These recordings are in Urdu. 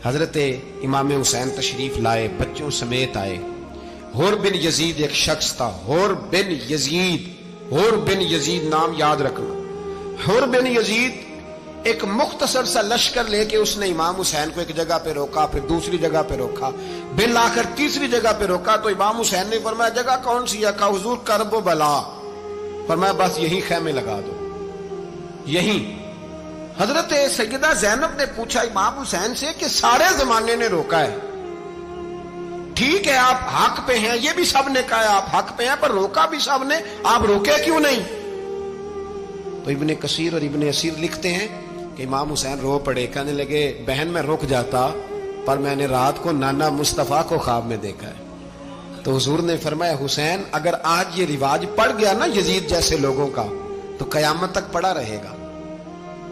حضرت امام حسین تشریف لائے، بچوں سمیت آئے۔ حور بن یزید ایک شخص تھا، حور بن یزید، حور بن یزید نام یاد رکھنا۔ حور بن یزید ایک مختصر سا لشکر لے کے اس نے امام حسین کو ایک جگہ پہ روکا، پھر دوسری جگہ پہ روکا، بالآخر تیسری جگہ پہ روکا تو امام حسین نے فرمایا جگہ کون سی ہے؟ کہا حضور کرب و بلا۔ فرمایا بس یہی خیمے لگا دو، یہی۔ حضرت سیدہ زینب نے پوچھا امام حسین سے کہ سارے زمانے نے روکا ہے، ٹھیک ہے آپ حق پہ ہیں، یہ بھی سب نے کہا ہے آپ حق پہ ہیں، پر روکا بھی سب نے، آپ روکے کیوں نہیں؟ تو ابن کثیر اور ابن اسیر لکھتے ہیں کہ امام حسین رو پڑے، کہنے لگے بہن میں رک جاتا پر میں نے رات کو نانا مصطفیٰ کو خواب میں دیکھا ہے۔ تو حضور نے فرمایا حسین اگر آج یہ رواج پڑ گیا نا یزید جیسے لوگوں کا تو قیامت تک پڑا رہے گا،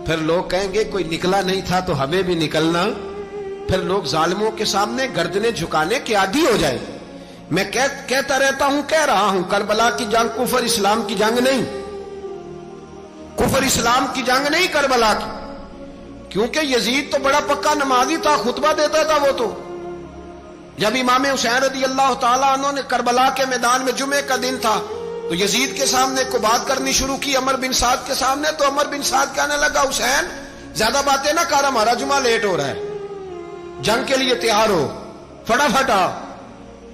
پھر لوگ کہیں گے کوئی نکلا نہیں تھا تو ہمیں بھی نکلنا، پھر لوگ ظالموں کے سامنے گردنیں جھکانے کے عادی ہو جائے۔ میں کہتا رہتا ہوں، کہہ رہا ہوں، کربلا کی جنگ کفر اسلام کی جنگ نہیں، کفر اسلام کی جنگ نہیں کربلا کی، کیونکہ یزید تو بڑا پکا نمازی تھا، خطبہ دیتا تھا وہ تو۔ جب امام حسین رضی اللہ تعالیٰ عنہ نے کربلا کے میدان میں جمعے کا دن تھا تو یزید کے سامنے کو بات کرنی شروع کی عمر بن سعد کے سامنے، تو عمر بن سعد کہنے لگا حسین زیادہ باتیں نہ کر، ہمارا جمعہ لیٹ ہو رہا ہے، جنگ کے لیے تیار ہو، فٹافٹ آ۔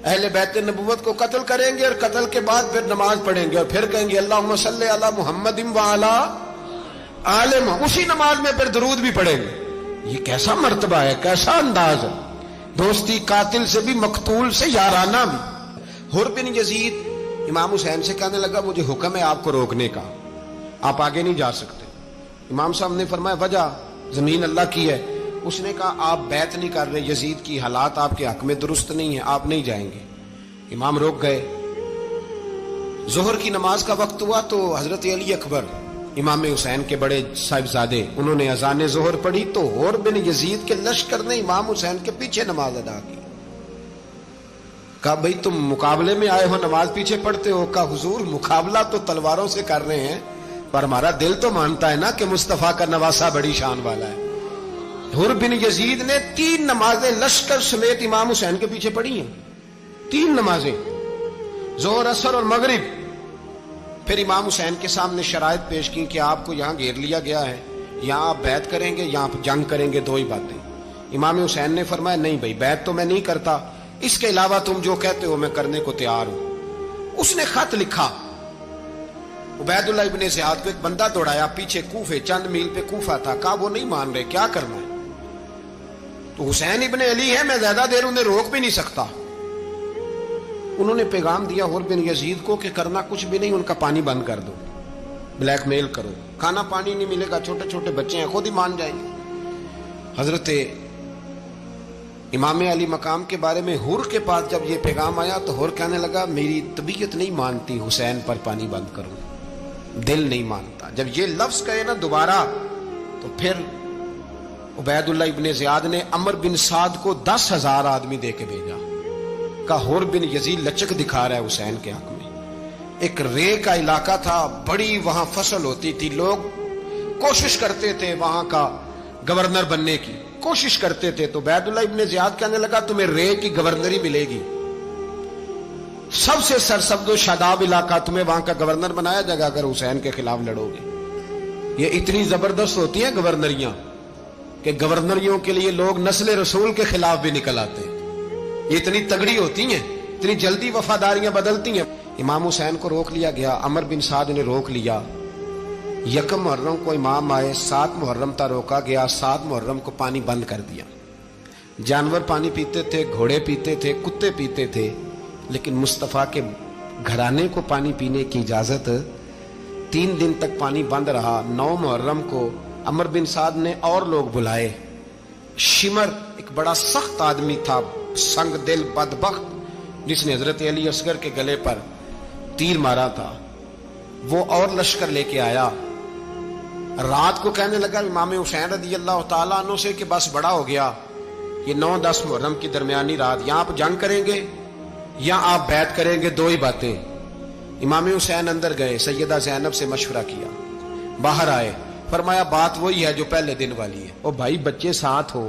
اہل بیت نبوت کو قتل کریں گے اور قتل کے بعد پھر نماز پڑھیں گے اور پھر کہیں گے اللہم صلی علی محمد وعلی آل محمد، اسی نماز میں پھر درود بھی پڑھیں گے۔ یہ کیسا مرتبہ ہے، کیسا انداز ہے، دوستی قاتل سے بھی مقتول سے یارانہ بھی۔ حور بن یزید امام حسین سے کہنے لگا مجھے حکم ہے آپ کو روکنے کا، آپ آگے نہیں جا سکتے۔ امام صاحب نے فرمایا وجہ؟ زمین اللہ کی ہے۔ اس نے کہا آپ بیعت نہیں کر رہے، یزید کی حالات آپ کے حق میں درست نہیں ہیں، آپ نہیں جائیں گے۔ امام روک گئے۔ ظہر کی نماز کا وقت ہوا تو حضرت علی اکبر امام حسین کے بڑے صاحبزادے انہوں نے اذان ظہر پڑھی تو حور بن یزید کے لشکر نے امام حسین کے پیچھے نماز ادا کی۔ کہا بھئی تم مقابلے میں آئے ہو نماز پیچھے پڑھتے ہو؟ کہا حضور مقابلہ تو تلواروں سے کر رہے ہیں پر ہمارا دل تو مانتا ہے نا کہ مصطفیٰ کا نواسہ بڑی شان والا ہے۔ حور بن یزید نے 3 نمازیں لشکر سمیت امام حسین کے پیچھے پڑھی ہیں، 3 نمازیں، ظہر اثر اور مغرب۔ پھر امام حسین کے سامنے شرائط پیش کی کہ آپ کو یہاں گھیر لیا گیا ہے، یہاں آپ بیعت کریں گے، یہاں آپ جنگ کریں گے، 2 ہی باتیں۔ امام حسین نے فرمایا نہیں بھائی بیعت تو میں نہیں کرتا، اس کے علاوہ تم جو کہتے ہو میں کرنے کو تیار ہوں۔ اس نے خط لکھا، عبید اللہ ابن زیاد کو ایک بندہ دوڑایا پیچھے، کوفے چند میل پہ کوفہ تھا، کہا وہ نہیں مان رہے، کیا کرنا ہے؟ تو حسین ابن علی ہے، میں زیادہ دیر انہیں روک بھی نہیں سکتا۔ انہوں نے پیغام دیا حور بن یزید کو کہ کرنا کچھ بھی نہیں، ان کا پانی بند کر دو، بلیک میل کرو، کھانا پانی نہیں ملے گا، چھوٹے چھوٹے بچے ہیں، خود ہی مان جائیں گے۔ حضرت امام علی مقام کے بارے میں حور کے پاس جب یہ پیغام آیا تو حور کہنے لگا میری طبیعت نہیں مانتی حسین پر پانی بند کروں، دل نہیں مانتا۔ جب یہ لفظ کہے نا دوبارہ تو پھر عبید اللہ ابن زیاد نے عمر بن سعد کو 10,000 آدمی دے کے بھیجا، کہا حور بن یزید لچک دکھا رہا ہے حسین کے حق میں۔ ایک رے کا علاقہ تھا، بڑی وہاں فصل ہوتی تھی، لوگ کوشش کرتے تھے وہاں کا گورنر بننے کی، کوشش کرتے تھے۔ تو عبید اللہ ابن زیاد کہنے لگا تمہیں رے کی گورنری ملے گی، سب سے سرسبز و شاداب علاقہ، تمہیں وہاں کا گورنر بنایا جائے گا اگر حسین کے خلاف لڑو گے۔ یہ اتنی زبردست ہوتی ہیں گورنریاں کہ گورنریوں کے لیے لوگ نسل رسول کے خلاف بھی نکل آتے ہیں، یہ اتنی تگڑی ہوتی ہیں، اتنی جلدی وفاداریاں بدلتی ہیں۔ امام حسین کو روک لیا گیا، عمر بن سعد نے روک لیا۔ 1 محرم کو امام آئے، 7 محرم تا روکا گیا، 7 محرم کو پانی بند کر دیا۔ جانور پانی پیتے تھے، گھوڑے پیتے تھے، کتے پیتے تھے، لیکن مصطفیٰ کے گھرانے کو پانی پینے کی اجازت 3 دن تک پانی بند رہا۔ 9 محرم کو عمر بن سعد نے اور لوگ بلائے۔ شمر ایک بڑا سخت آدمی تھا، سنگ دل بدبخت، جس نے حضرت علی اصغر کے گلے پر تیر مارا تھا، وہ اور لشکر لے کے آیا۔ رات کو کہنے لگا امام حسین رضی اللہ تعالیٰ عنہ سے کہ بس بڑا ہو گیا، یہ 9-10 محرم کی درمیانی رات، یا آپ جنگ کریں گے یا آپ بیعت کریں گے، 2 ہی باتیں۔ امام حسین اندر گئے، سیدہ زینب سے مشورہ کیا، باہر آئے، فرمایا بات وہی ہے جو پہلے دن والی ہے۔ او بھائی بچے ساتھ ہو،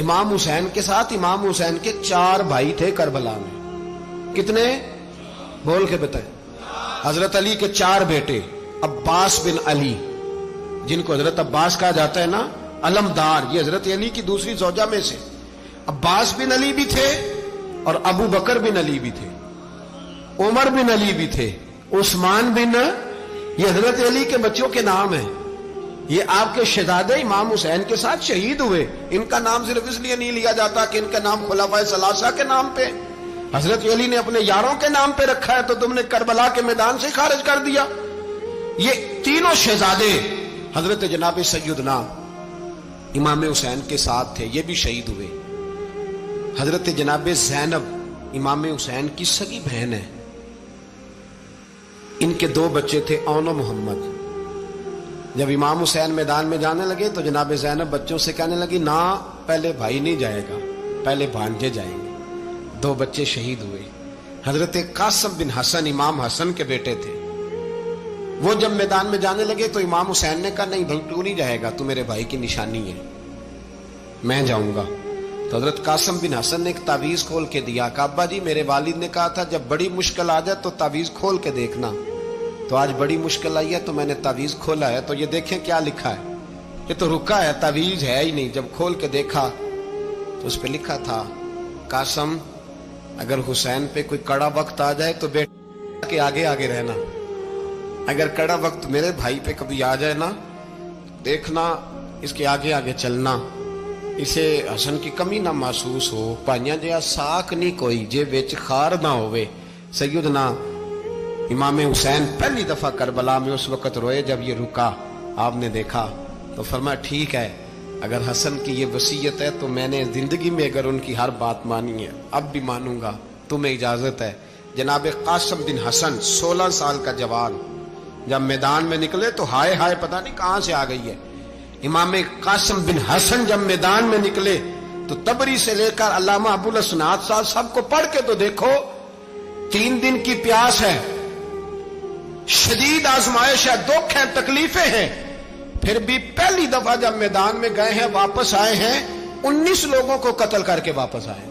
امام حسین کے ساتھ امام حسین کے 4 بھائی تھے کربلا میں. کتنے؟ بول کے بتائیں. حضرت علی کے 4 بیٹے، عباس بن علی، جن کو حضرت عباس کہا جاتا ہے نا، علمدار، یہ حضرت علی کی دوسری زوجہ میں سے. عباس بن علی بھی تھے اور ابو بکر بن علی بھی تھے، عمر بن علی بھی تھے، عثمان بن، یہ حضرت علی کے بچوں کے نام ہیں. یہ آپ کے شہزادے امام حسین کے ساتھ شہید ہوئے. ان کا نام صرف اس لیے نہیں لیا جاتا کہ ان کا نام خلفائے ثلاثہ کے نام پہ، حضرت علی نے اپنے یاروں کے نام پہ رکھا ہے تو تم نے کربلا کے میدان سے خارج کر دیا. یہ تینوں شہزادے حضرت جناب سیدنا امام حسین کے ساتھ تھے، یہ بھی شہید ہوئے. حضرت جناب زینب امام حسین کی سگی بہن ہے. ان کے 2 بچے تھے، اون و محمد. جب امام حسین میدان میں جانے لگے تو جناب زینب بچوں سے کہنے لگی، نہ پہلے بھائی نہیں جائے گا، پہلے بھانجے جائیں گے. 2 بچے شہید ہوئے. حضرت قاسم بن حسن امام حسن کے بیٹے تھے. وہ جب میدان میں جانے لگے تو امام حسین نے کہا، نہیں بھائی تو نہیں جائے گا، تو میرے بھائی کی نشانی ہے، میں جاؤں گا. تو حضرت قاسم بن حسن نے ایک تعویذ کھول کے دیا کہ ابا جی میرے والد نے کہا تھا جب بڑی مشکل آ جائے تو تعویذ کھول کے دیکھنا. تو آج بڑی مشکل آئی ہے تو میں نے تعویذ کھولا ہے، تو یہ دیکھیں کیا لکھا ہے. یہ تو رکا ہے، تعویذ ہے ہی نہیں. جب کھول کے دیکھا تو اس پہ لکھا تھا، قاسم اگر حسین پہ کوئی کڑا وقت آ جائے تو بیٹے کے آگے آگے رہنا، اگر کڑا وقت میرے بھائی پہ کبھی آ جائے نا، دیکھنا اس کے آگے آگے چلنا، اسے حسن کی کمی نہ محسوس ہو. پائیاں جیا ساک نہیں کوئی جے وچ خار نہ ہوئے. سیدنا امام حسین پہلی دفعہ کربلا میں اس وقت روئے جب یہ رکا. آپ نے دیکھا تو فرمایا ٹھیک ہے، اگر حسن کی یہ وصیت ہے تو میں نے زندگی میں اگر ان کی ہر بات مانی ہے اب بھی مانوں گا، تمہیں اجازت ہے. جناب قاسم بن حسن 16 سال کا جوان جب میدان میں نکلے تو ہائے ہائے پتہ نہیں کہاں سے آ گئی ہے. امام قاسم بن حسن جب میدان میں نکلے تو تبری سے لے کر علامہ ابو الاسناد صاحب سب کو پڑھ کے تو دیکھو. 3 دن کی پیاس ہے، شدید آزمائش ہے، دکھ ہے، تکلیفیں ہیں، پھر بھی پہلی دفعہ جب میدان میں گئے ہیں واپس آئے ہیں 19 لوگوں کو قتل کر کے واپس آئے.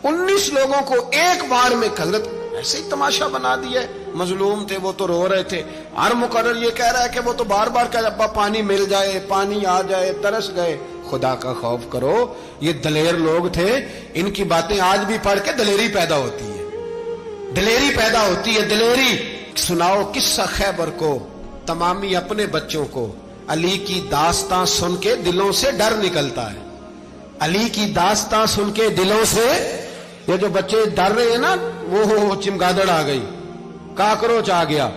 19 لوگوں کو ایک بار میں حضرت ایسے ہی تماشا بنا دیا. مظلوم تھے وہ تو رو رہے تھے. ہر مقرر یہ کہہ رہا ہے کہ وہ تو بار بار کہ ابا پانی مل جائے، پانی آ جائے، ترس گئے. خدا کا خوف کرو، یہ دلیر لوگ تھے. ان کی باتیں آج بھی پڑھ کے دلیری پیدا ہوتی ہے، دلیری پیدا ہوتی ہے، دلیری. سناؤ قصہ خیبر کو تمامی اپنے بچوں کو. علی کی داستان سن کے دلوں سے ڈر نکلتا ہے. علی کی داستان سن کے دلوں سے یہ جو بچے ڈر رہے ہیں نا، وہ چمگادڑ آ گئی، کاکروچ آ گیا،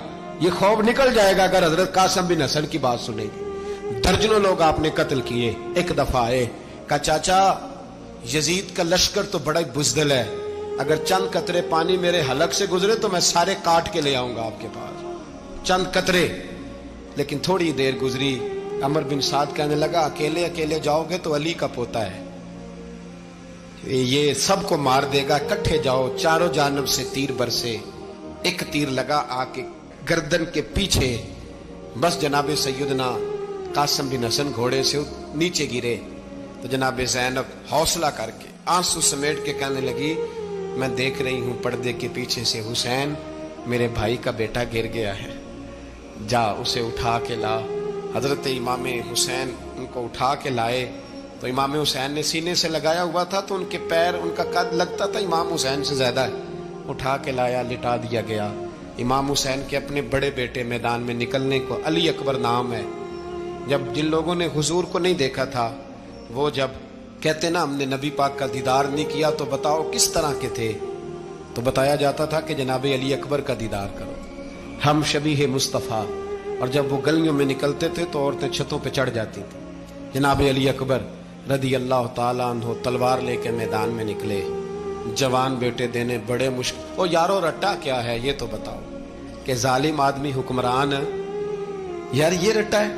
یہ خوف نکل جائے گا اگر حضرت قاسم بن حسن کی بات سنیں گے. درجنوں لوگ آپ نے قتل کیے. ایک دفعہ آئے کہا چاچا یزید کا لشکر تو بڑا ہی بزدل ہے، اگر چند قطرے پانی میرے حلق سے گزرے تو میں سارے کاٹ کے لے آؤں گا آپ کے پاس، چند قطرے. لیکن تھوڑی دیر گزری، عمر بن سعد کہنے لگا اکیلے اکیلے جاؤ گے تو علی کا پوتا ہے، یہ سب کو مار دے گا، کٹھے جاؤ. چاروں جانب سے تیر برسے. ایک تیر لگا آ کے گردن کے پیچھے، بس جناب سیدنا قاسم بن حسن گھوڑے سے نیچے گرے. تو جناب زینب حوصلہ کر کے آنسو سمیٹ کے کہنے لگی میں دیکھ رہی ہوں پردے کے پیچھے سے حسین میرے بھائی کا بیٹا گر گیا ہے، جا اسے اٹھا کے لا. حضرت امام حسین ان کو اٹھا کے لائے تو امام حسین نے سینے سے لگایا ہوا تھا تو ان کے پیر، ان کا قد لگتا تھا امام حسین سے زیادہ ہے. اٹھا کے لایا، لٹا دیا گیا. امام حسین کے اپنے بڑے بیٹے میدان میں نکلنے کو علی اکبر نام ہے. جب جن لوگوں نے حضور کو نہیں دیکھا تھا وہ جب کہتے نا ہم نے نبی پاک کا دیدار نہیں کیا تو بتاؤ کس طرح کے تھے، تو بتایا جاتا تھا کہ جناب علی اکبر کا دیدار کرو، ہم شبیہ مصطفیٰ. اور جب وہ گلیوں میں نکلتے تھے تو عورتیں چھتوں پہ چڑھ جاتی تھیں. جناب علی اکبر رضی اللہ تعالیٰ عنہ تلوار لے کے میدان میں نکلے. جوان بیٹے دینے بڑے مشکل. او یارو رٹا کیا ہے یہ تو بتاؤ کہ ظالم آدمی حکمران ہے. یار یہ رٹا ہے،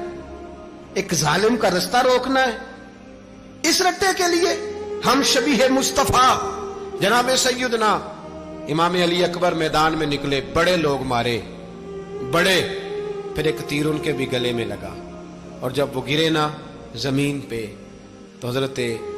ایک ظالم کا رستہ روکنا ہے. اس رٹے کے لیے ہم شبیہ مصطفیٰ جناب سیدنا امام علی اکبر میدان میں نکلے. بڑے لوگ مارے، بڑے. پھر ایک تیر ان کے بھی گلے میں لگا اور جب وہ گرے نا زمین پہ تو حضرت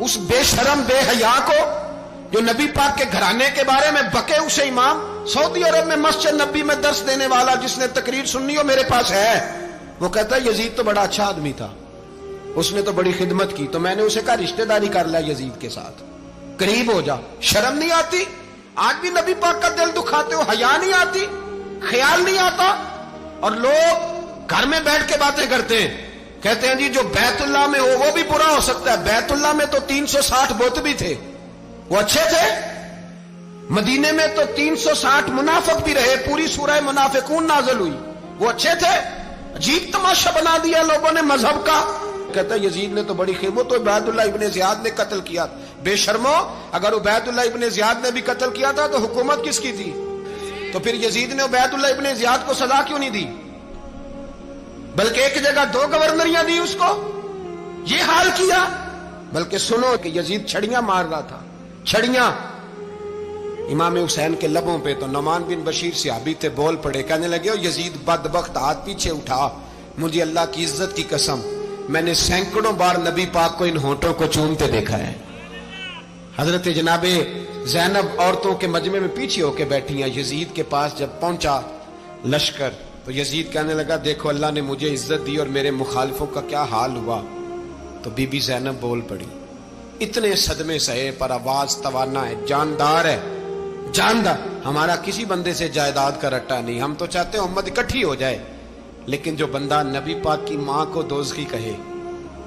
اس بے شرم بے حیا کو جو نبی پاک کے گھرانے کے بارے میں بکے، اسے امام سعودی عرب میں مسجد نبی میں درس دینے والا جس نے تقریر سننی ہو میرے پاس ہے، وہ کہتا ہے یزید تو بڑا اچھا آدمی تھا، اس نے تو بڑی خدمت کی، تو میں نے اسے کہا رشتہ داری کر لیا یزید کے ساتھ، قریب ہو جا۔ شرم نہیں آتی؟ آج بھی نبی پاک کا دل دکھاتے ہو، حیا نہیں آتی، خیال نہیں آتا؟ اور لوگ گھر میں بیٹھ کے باتیں کرتے ہیں، کہتے ہیں جی جو بیت اللہ میں ہو وہ بھی برا ہو سکتا ہے۔ بیت اللہ میں تو 360 بت بھی تھے، وہ اچھے تھے؟ مدینے میں تو 360 منافق بھی رہے، پوری سورہ منافقون نازل ہوئی، وہ اچھے تھے؟ عجیب تماشا بنا دیا لوگوں نے مذہب کا۔ کہتا ہے یزید نے تو بڑی خدمت، تو عبید اللہ ابن زیاد نے قتل کیا۔ بے شرمو، اگر عبید اللہ ابن زیاد نے بھی قتل کیا تھا تو حکومت کس کی تھی؟ تو پھر یزید نے عبید اللہ ابن زیاد کو سزا کیوں نہیں دی؟ بلکہ ایک جگہ 2 گورنریاں دی اس کو، یہ حال کیا۔ بلکہ سنو کہ یزید چھڑیاں مار رہا تھا، چھڑیاں امام حسین کے لبوں پہ۔ تو نعمان بن بشیر صحابی تھے، بول پڑے، کہنے لگے یزید بدبخت، ہاتھ پیچھے اٹھا، مجھے اللہ کی عزت کی قسم میں نے سینکڑوں بار نبی پاک کو ان ہونٹوں کو چومتے دیکھا ہے۔ حضرت جناب زینب عورتوں کے مجمع میں پیچھے ہو کے بیٹھی ہیں، یزید کے پاس جب پہنچا لشکر تو یزید کہنے لگا دیکھو اللہ نے مجھے عزت دی اور میرے مخالفوں کا کیا حال ہوا۔ تو بی بی زینب بول پڑی، اتنے صدمے سہے پر آواز توانا ہے، جاندار ہے، جاندار۔ ہمارا کسی بندے سے جائیداد کا رٹا نہیں، ہم تو چاہتے ہیں امت اکٹھی ہو جائے، لیکن جو بندہ نبی پاک کی ماں کو دوزخی کہے،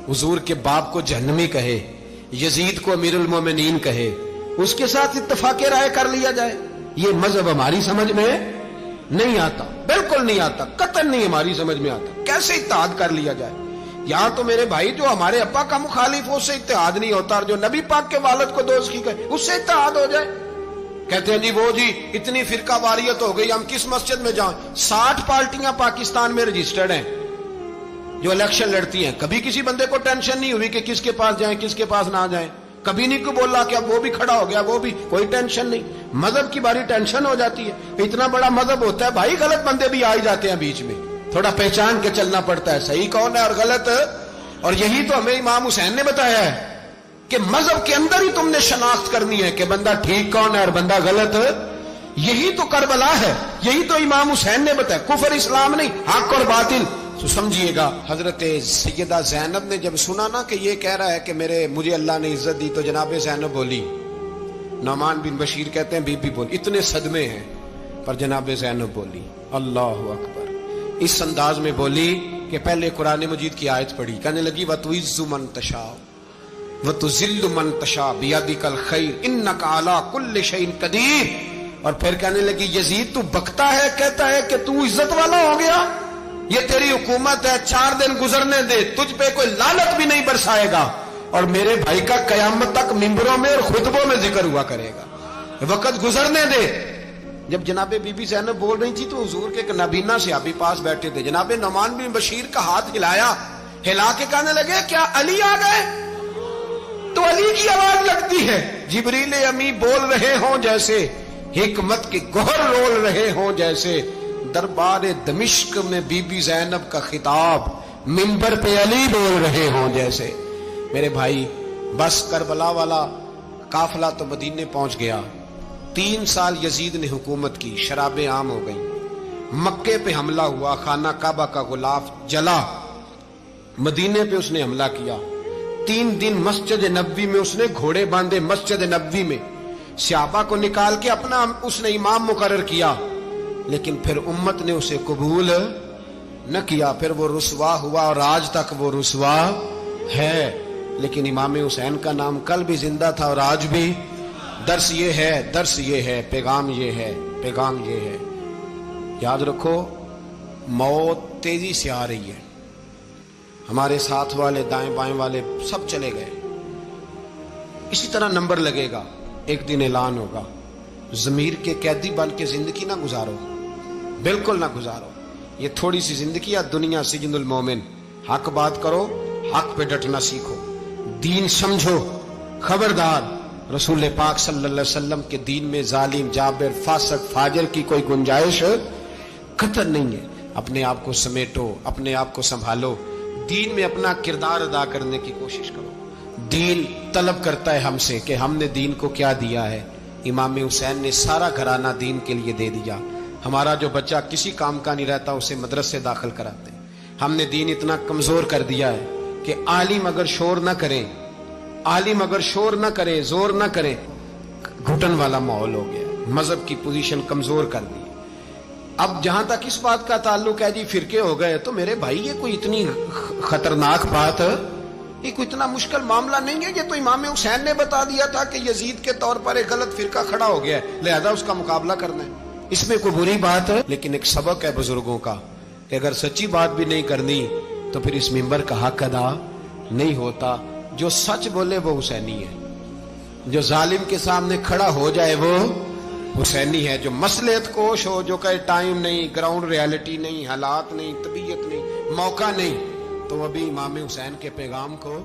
حضور کے باپ کو جہنمی کہے، یزید کو امیر المومنین کہے، اس کے ساتھ اتفاق رائے کر لیا جائے، یہ مذہب ہماری سمجھ میں نہیں آتا، بالکل نہیں آتا، قطعاً نہیں ہماری سمجھ میں آتا۔ کیسے اتحاد کر لیا جائے؟ یہاں تو میرے بھائی جو ہمارے ابا کا مخالف ہو اس سے اتحاد نہیں ہوتا، اور جو نبی پاک کے والد کو دوزخی کہے اس سے اتحاد ہو جائے۔ کہتے ہیں جی وہ جی اتنی فرقہ واریت ہو گئی، ہم کس مسجد میں جائیں؟ 60 پارٹیاں پاکستان میں رجسٹرڈ ہیں جو الیکشن لڑتی ہیں، کبھی کسی بندے کو ٹینشن نہیں ہوئی کہ کس کے پاس جائیں کس کے پاس نہ جائیں، کبھی نہیں کوئی بولا کہ اب وہ بھی کھڑا ہو گیا، وہ بھی، کوئی ٹینشن نہیں۔ مذہب کی باری ٹینشن ہو جاتی ہے، اتنا بڑا مذہب ہوتا ہے بھائی، غلط بندے بھی آ جاتے ہیں بیچ میں، تھوڑا پہچان کے چلنا پڑتا ہے صحیح کون ہے اور غلط۔ اور یہی تو ہمیں امام حسین نے بتایا ہے کہ مذہب کے اندر ہی تم نے شناخت کرنی ہے کہ بندہ ٹھیک کون ہے اور بندہ غلط۔ یہی تو کربلا ہے، یہی تو امام حسین نے بتایا، کفر اسلام نہیں، حق اور باطل۔ تو سمجھیے گا حضرت سیدہ زینب نے جب سنا نا کہ یہ کہہ رہا ہے کہ مجھے اللہ نے عزت دی، تو جناب زینب بولی، نعمان بن بشیر کہتے ہیں بی بی بولی، اتنے صدمے ہیں پر جناب زینب بولی اللہ اکبر، اس انداز میں بولی کہ پہلے قرآن مجید کی آیت پڑھی، کہنے لگی وَتُعِزُّ مَن تَشَاءُ وَتُذِلُّ مَن تَشَاءُ بِيَدِكَ الْخَيْرُ إِنَّكَ عَلَىٰ كُلِّ شَيْءٍ قَدِيرٌ۔ اور پھر کہنے لگی یزید تو بکتا ہے، کہتا ہے کہ تو عزت والا ہو گیا، یہ تیری حکومت ہے، 4 دن گزرنے دے، تجھ پہ کوئی لعنت بھی نہیں برسائے گا، اور میرے بھائی کا قیامت تک ممبروں میں اور خطبوں میں ذکر ہوا کرے گا، وقت گزرنے دے۔ جب جناب بی بی زینب بول رہی تھی تو حضور کے ایک نابینا صحابی پاس بیٹھے تھے، جناب نعمان بن بشیر کا ہاتھ ہلایا، ہلا کے کہنے لگے کیا علی آ گئے؟ تو علی کی آواز لگتی ہے، جبریل امی بول رہے ہوں جیسے، حکمت کے گوہر رول رہے ہوں جیسے، دربار دمشق میں بی بی زینب کا خطاب، منبر پہ علی بول رہے ہوں جیسے۔ میرے بھائی بس کربلا والا قافلہ تو مدینے پہنچ گیا، 3 سال یزید نے حکومت کی، شرابیں عام ہو گئیں، مکے پہ حملہ ہوا، خانہ کعبہ کا غلاف جلا، مدینے پہ اس نے حملہ کیا، 3 دن مسجد نبوی میں اس نے گھوڑے باندھے، مسجد نبوی میں صحابہ کو نکال کے اپنا اس نے امام مقرر کیا، لیکن پھر امت نے اسے قبول نہ کیا، پھر وہ رسوا ہوا اور آج تک وہ رسوا ہے۔ لیکن امام حسین کا نام کل بھی زندہ تھا اور آج بھی۔ درس یہ ہے، پیغام یہ ہے، پیغام یہ ہے، یاد رکھو موت تیزی سے آ رہی ہے، ہمارے ساتھ والے دائیں بائیں والے سب چلے گئے، اسی طرح نمبر لگے گا، ایک دن اعلان ہوگا۔ ضمیر کے قیدی بن کے زندگی نہ گزارو، بالکل نہ گزارو، یہ تھوڑی سی زندگی ہے، دنیا سجن المومن۔ حق بات کرو، حق پہ ڈٹنا سیکھو، دین سمجھو، خبردار رسول پاک صلی اللہ علیہ وسلم کے دین میں ظالم، جابر، فاسق، فاجر کی کوئی گنجائش قطع نہیں ہے۔ اپنے آپ کو سمیٹو، اپنے آپ کو سنبھالو، دین میں اپنا کردار ادا کرنے کی کوشش کرو، دین طلب کرتا ہے ہم سے کہ ہم نے دین کو کیا دیا ہے. امام حسین نے سارا گھرانہ دین کے لیے دے دیا. ہمارا جو بچہ کسی کام کا نہیں رہتا اسے مدرسے داخل کراتے ہیں. ہم نے دین اتنا کمزور کر دیا ہے کہ عالم اگر شور نہ کرے، عالم اگر شور نہ کرے، زور نہ کرے، گھٹن والا ماحول ہو گیا. مذہب کی پوزیشن کمزور کر دی. اب جہاں تک اس بات کا تعلق ہے جی فرقے ہو گئے، تو میرے بھائی یہ کوئی اتنی خطرناک بات ہے، یہ کوئی اتنا مشکل معاملہ نہیں ہے. یہ تو امام حسین نے بتا دیا تھا کہ یزید کے طور پر ایک غلط فرقہ کھڑا ہو گیا ہے، لہذا اس کا مقابلہ کرنا ہے. اس میں کوئی بری بات ہے؟ لیکن ایک سبق ہے بزرگوں کا کہ اگر سچی بات بھی نہیں کرنی تو پھر اس منبر کا حق ادا نہیں ہوتا. جو سچ بولے وہ حسینی ہے، جو ظالم کے سامنے کھڑا ہو جائے وہ حسینی ہے. جو مصلحت کوش ہو، جو کہے ٹائم نہیں، گراؤنڈ ریالٹی نہیں، حالات نہیں، طبیعت نہیں، موقع نہیں، تو ابھی امام حسین کے پیغام کو